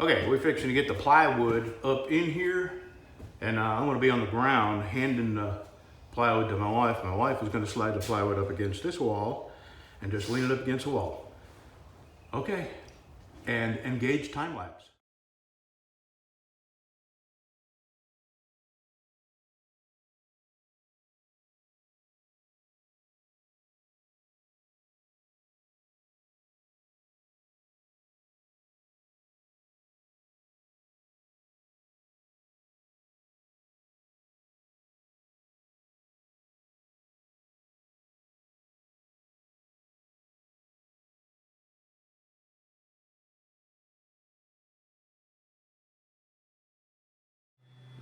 Okay, we're fixing to get the plywood up in here, and I'm gonna be on the ground handing the plywood to my wife. My wife is gonna slide the plywood up against this wall and just lean it up against the wall. Okay, and engage time lapse.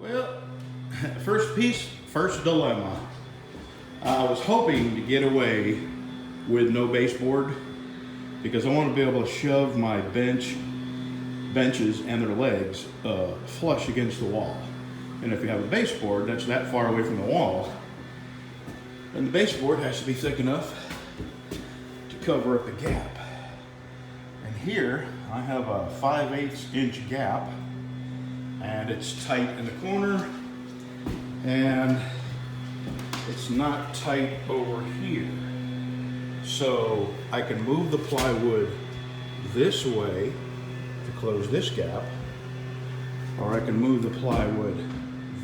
Well, first dilemma. I was hoping to get away with no baseboard because I want to be able to shove my benches and their legs flush against the wall. And if you have a baseboard that's that far away from the wall, then the baseboard has to be thick enough to cover up the gap. And here I have a 5/8 inch gap, and it's tight in the corner, and it's not tight over here. So I can move the plywood this way to close this gap, or I can move the plywood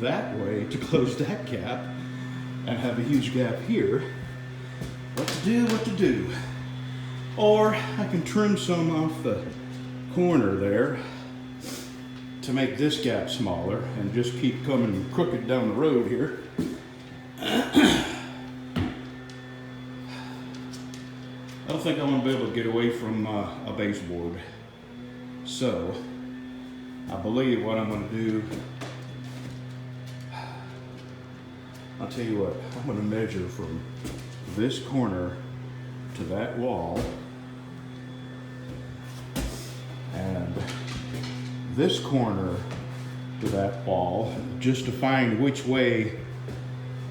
that way to close that gap and have a huge gap here. What to do? Or I can trim some off the corner there to make this gap smaller and just keep coming crooked down the road here. I don't think I'm gonna be able to get away from a baseboard. So I believe what I'm gonna do, I'll tell you what, I'm gonna measure from this corner to that wall and this corner to that wall, just to find which way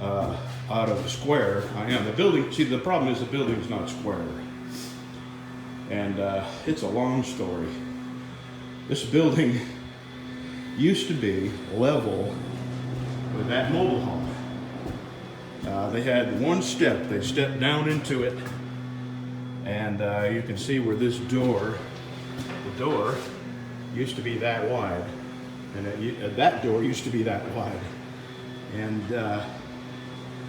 out of the square I am. The building, see, the problem is the building is not square. And it's a long story. This building used to be level with that mobile home. They had one step. They stepped down into it, and you can see where this door, the door used to be that wide, and that door used to be that wide. And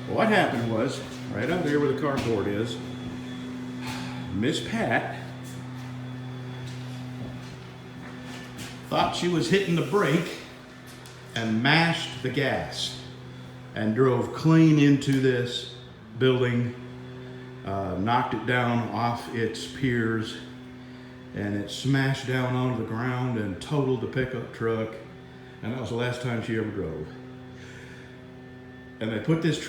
what happened was, right out there where the carport is, Miss Pat thought she was hitting the brake and mashed the gas and drove clean into this building, knocked it down off its piers, and it smashed down onto the ground and totaled the pickup truck, and that was the last time she ever drove. And they put this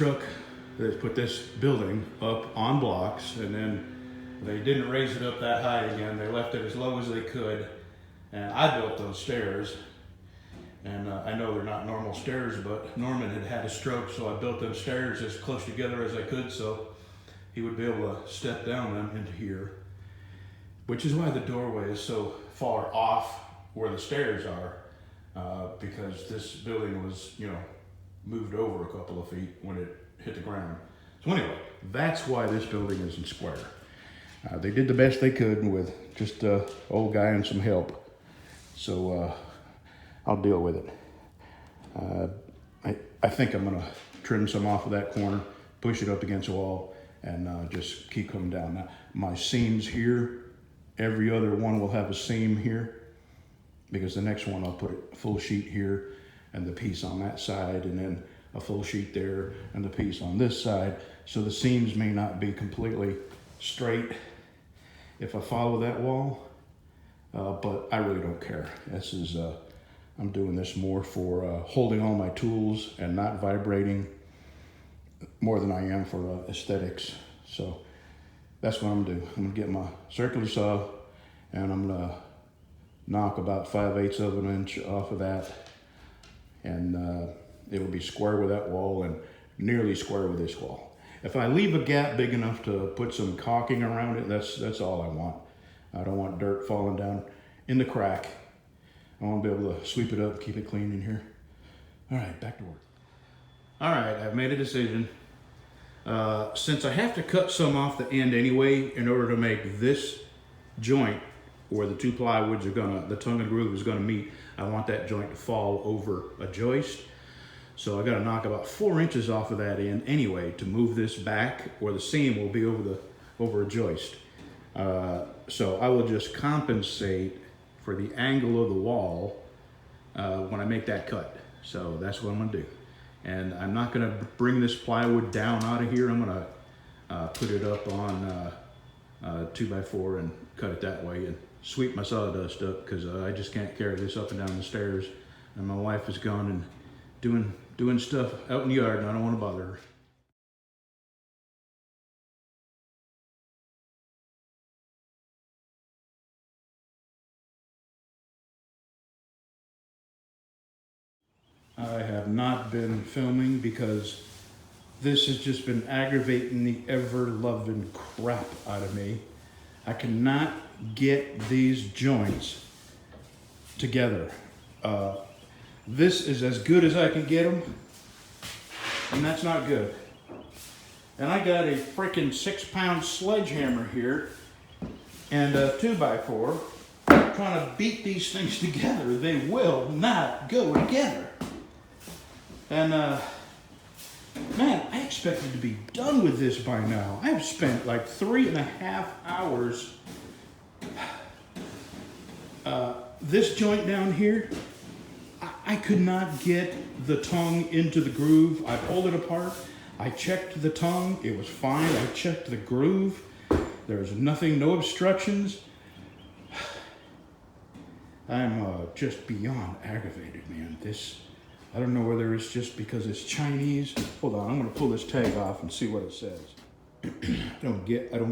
building up on blocks, and then they didn't raise it up that high again. They left it as low as they could, and I built those stairs. And I know they're not normal stairs, but Norman had a stroke, so I built them stairs as close together as I could so he would be able to step down them into here, which is why the doorway is so far off where the stairs are, because this building was, moved over a couple of feet when it hit the ground. So anyway, that's why this building isn't square. They did the best they could with just an old guy and some help. So I'll deal with it. I think I'm gonna trim some off of that corner, push it up against the wall, and just keep coming down. Now, my seams here, every other one will have a seam here, because the next one I'll put a full sheet here and the piece on that side, and then a full sheet there and the piece on this side. So the seams may not be completely straight if I follow that wall, but I really don't care. This is, I'm doing this more for holding all my tools and not vibrating more than I am for aesthetics. So that's what I'm gonna do. I'm gonna get my circular saw, and I'm gonna knock about 5/8 of an inch off of that, and it'll be square with that wall and nearly square with this wall. If I leave a gap big enough to put some caulking around it, that's all I want. I don't want dirt falling down in the crack. I want to be able to sweep it up, keep it clean in here. All right, back to work. All right, I've made a decision. Since I have to cut some off the end anyway in order to make this joint where the two plywoods are the tongue and groove is gonna meet, I want that joint to fall over a joist. So I gotta knock about 4 inches off of that end anyway to move this back, or the seam will be over a joist. So I will just compensate for the angle of the wall when I make that cut. So that's what I'm gonna do. And I'm not gonna bring this plywood down out of here. I'm gonna put it up on 2x4 and cut it that way and sweep my sawdust up, because I just can't carry this up and down the stairs. And my wife is gone and doing stuff out in the yard, and I don't want to bother her. I have not been filming because this has just been aggravating the ever-loving crap out of me. I cannot get these joints together. This is as good as I can get them, and that's not good. And I got a freaking 6-pound sledgehammer here and a 2x4 trying to beat these things together. They will not go together. And man, I expected to be done with this by now. I've spent like 3.5 hours. This joint down here, I could not get the tongue into the groove. I pulled it apart. I checked the tongue. It was fine. I checked the groove. There was nothing, no obstructions. I'm just beyond aggravated, man. I don't know whether it's just because it's Chinese. Hold on, I'm gonna pull this tag off and see what it says. I don't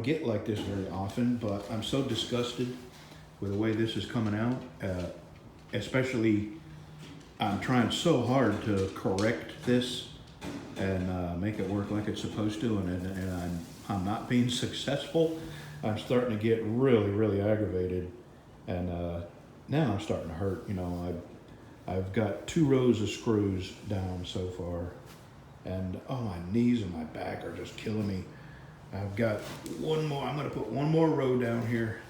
get like this very often, but I'm so disgusted with the way this is coming out. Especially, I'm trying so hard to correct this and make it work like it's supposed to, and I'm not being successful. I'm starting to get really, really aggravated, and now I'm starting to hurt. You know, I've got 2 rows of screws down so far, and oh, my knees and my back are just killing me. I've got one more. I'm going to put one more row down here,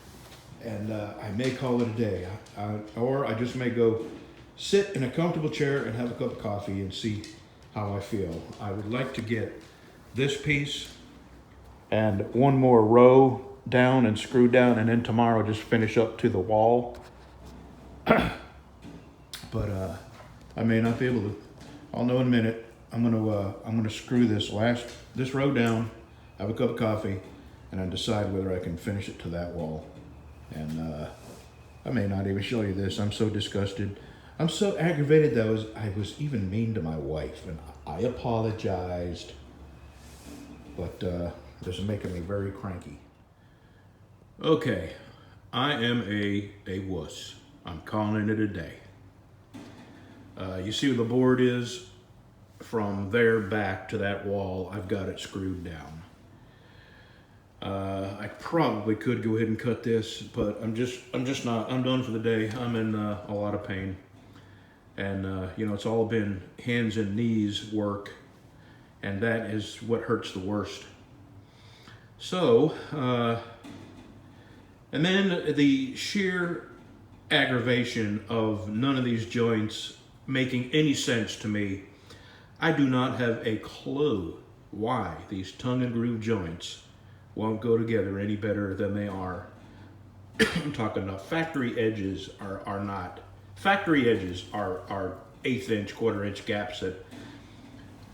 and I may call it a day, or I just may go sit in a comfortable chair and have a cup of coffee and see how I feel. I would like to get this piece and one more row down and screw down, and then tomorrow just finish up to the wall. But I may not be able to. I'll know in a minute. I'm gonna screw this row down, have a cup of coffee, and then decide whether I can finish it to that wall. And I may not even show you this. I'm so disgusted. I'm so aggravated that I was even mean to my wife, and I apologized. But this is making me very cranky. Okay, I am a wuss. I'm calling it a day. You see where the board is? From there back to that wall, I've got it screwed down. I probably could go ahead and cut this, but I'm just not. I'm done for the day. I'm in a lot of pain, and you know, it's all been hands and knees work, and that is what hurts the worst. So, and then the sheer aggravation of none of these joints making any sense to me. I do not have a clue why these tongue and groove joints won't go together any better than they are. I'm talking about factory edges are not. Factory edges are 1/8 inch, 1/4 inch gaps. That,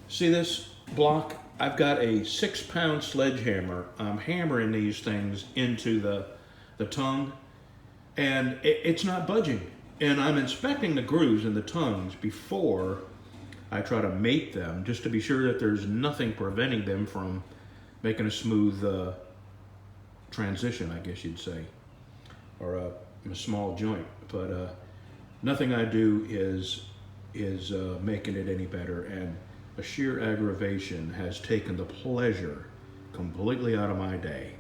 see this block? I've got a 6-pound sledgehammer. I'm hammering these things into the tongue, and it's not budging. And I'm inspecting the grooves and the tongues before I try to mate them, just to be sure that there's nothing preventing them from making a smooth transition, I guess you'd say, or a small joint. But nothing I do is making it any better, and a sheer aggravation has taken the pleasure completely out of my day.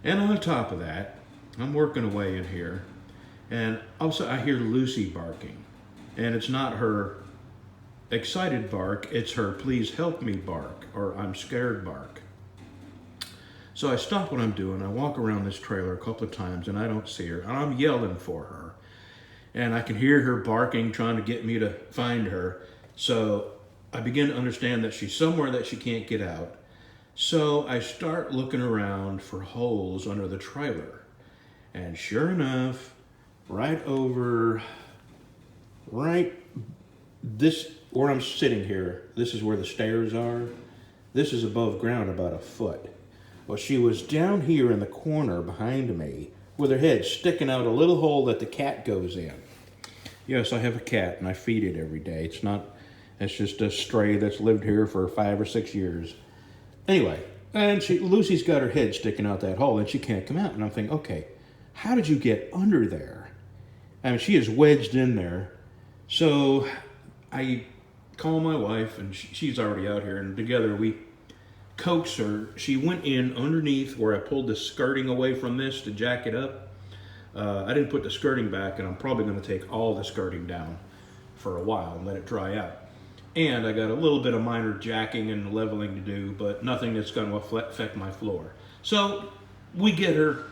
And on top of that, I'm working away in here, And also I hear Lucy barking, and it's not her excited bark, it's her please help me bark, or I'm scared bark. So I stop what I'm doing, I walk around this trailer a couple of times and I don't see her, and I'm yelling for her. And I can hear her barking, trying to get me to find her. So I begin to understand that she's somewhere that she can't get out. So I start looking around for holes under the trailer. And sure enough, right this, where I'm sitting here, this is where the stairs are. This is above ground about a foot. Well, she was down here in the corner behind me with her head sticking out a little hole that the cat goes in. Yes, I have a cat and I feed it every day. It's just a stray that's lived here for 5 or 6 years. Anyway, and Lucy's got her head sticking out that hole and she can't come out. And I'm thinking, okay, how did you get under there? I mean, she is wedged in there. So I call my wife, and she's already out here, and together we coax her. She went in underneath where I pulled the skirting away from this to jack it up. I didn't put the skirting back, and I'm probably going to take all the skirting down for a while and let it dry out. And I got a little bit of minor jacking and leveling to do, but nothing that's going to affect my floor. So we get her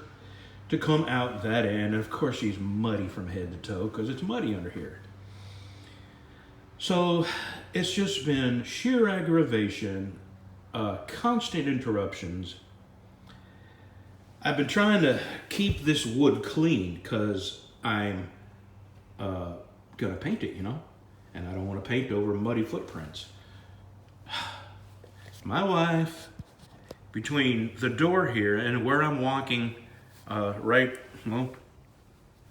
to come out that end, and of course she's muddy from head to toe because it's muddy under here. So it's just been sheer aggravation, constant interruptions. I've been trying to keep this wood clean because I'm gonna paint it, and I don't want to paint over muddy footprints. My wife, between the door here and where I'm walking, the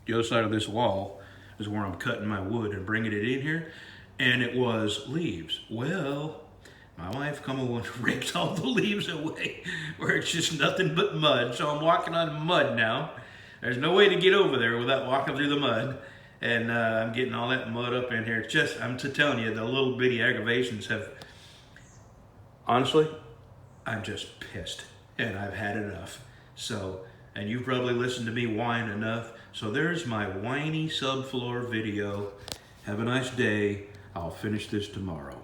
other side of this wall is where I'm cutting my wood and bringing it in here, and it was leaves. Well, my wife come over and raked all the leaves away where it's just nothing but mud. So I'm walking on mud now. There's no way to get over there without walking through the mud. And I'm getting all that mud up in here. It's just, I'm telling you, the little bitty aggravations have, honestly, I'm just pissed and I've had enough. So, and you've probably listened to me whine enough. So there's my whiny subfloor video. Have a nice day. I'll finish this tomorrow.